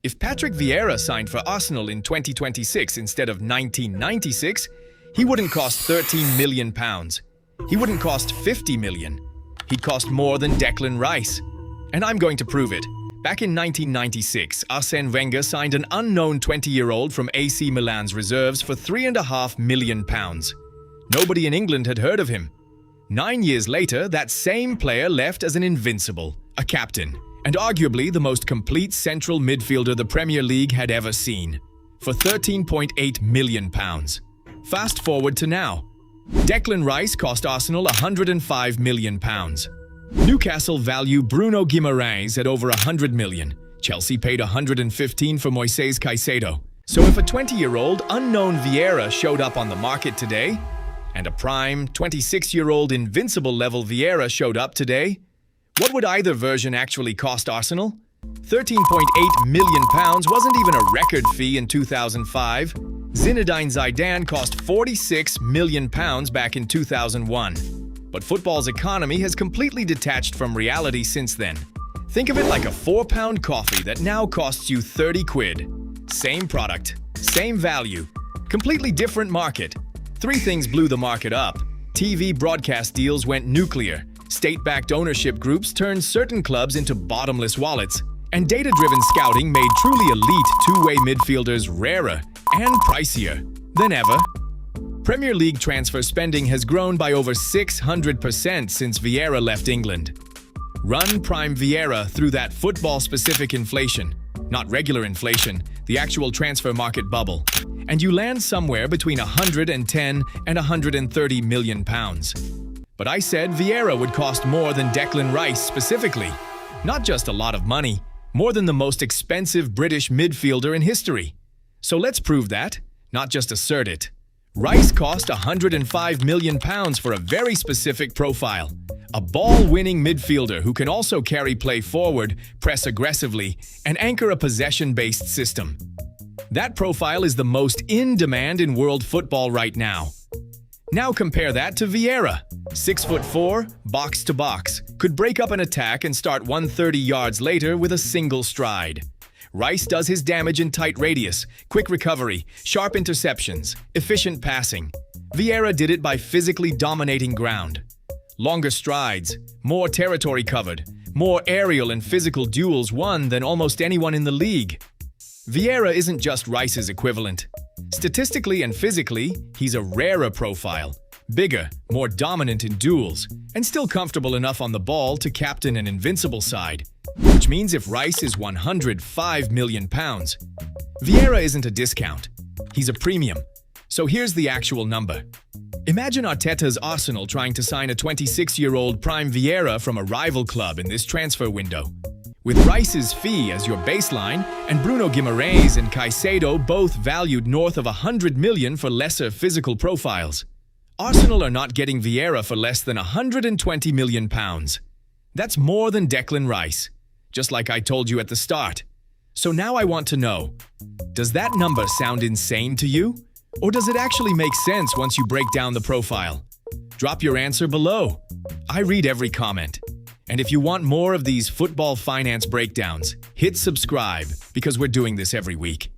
If Patrick Vieira signed for Arsenal in 2026 instead of 1996, he wouldn't cost £13 million. He wouldn't cost $50 million. He'd cost more than Declan Rice. And I'm going to prove it. Back in 1996, Arsène Wenger signed an unknown 20-year-old from AC Milan's reserves for £3.5 million. Nobody in England had heard of him. 9 years later, that same player left as an Invincible, a captain, and arguably the most complete central midfielder the Premier League had ever seen, for £13.8 million. Fast forward to now. Declan Rice cost Arsenal £105 million. Newcastle value Bruno Guimarães at over £100 million. Chelsea paid £115 for Moisés Caicedo. So if a 20-year-old unknown Vieira showed up on the market today, and a prime 26-year-old Invincible-level Vieira showed up today, what would either version actually cost Arsenal? £13.8 million wasn't even a record fee in 2005. Zinedine Zidane cost £46 million back in 2001. But football's economy has completely detached from reality since then. Think of it like a £4 coffee that now costs you 30 quid. Same product, same value, completely different market. Three things blew the market up. TV broadcast deals went nuclear, state-backed ownership groups turned certain clubs into bottomless wallets, and data-driven scouting made truly elite two-way midfielders rarer and pricier than ever. Premier League transfer spending has grown by over 600% since Vieira left England. Run Prime Vieira through that football-specific inflation, not regular inflation, the actual transfer market bubble, and you land somewhere between £110 and £130 million. But I said Vieira would cost more than Declan Rice specifically. Not just a lot of money, more than the most expensive British midfielder in history. So let's prove that, not just assert it. Rice cost £105 million for a very specific profile. A ball-winning midfielder who can also carry play forward, press aggressively, and anchor a possession-based system. That profile is the most in demand in world football right now. Now compare that to Vieira. 6'4", box-to-box, could break up an attack and start 130 yards later with a single stride. Rice does his damage in tight radius, quick recovery, sharp interceptions, efficient passing. Vieira did it by physically dominating ground. Longer strides, more territory covered, more aerial and physical duels won than almost anyone in the league. Vieira isn't just Rice's equivalent. Statistically and physically, he's a rarer profile, bigger, more dominant in duels, and still comfortable enough on the ball to captain an Invincible side. Which means if Rice is £105 million, Vieira isn't a discount. He's a premium. So here's the actual number. Imagine Arteta's Arsenal trying to sign a 26-year-old Prime Vieira from a rival club in this transfer window. With Rice's fee as your baseline, and Bruno Guimarães and Caicedo both valued north of £100 million for lesser physical profiles, Arsenal are not getting Vieira for less than £120 million. That's more than Declan Rice, just like I told you at the start. So now I want to know, does that number sound insane to you? Or does it actually make sense once you break down the profile? Drop your answer below. I read every comment. And if you want more of these football finance breakdowns, hit subscribe because we're doing this every week.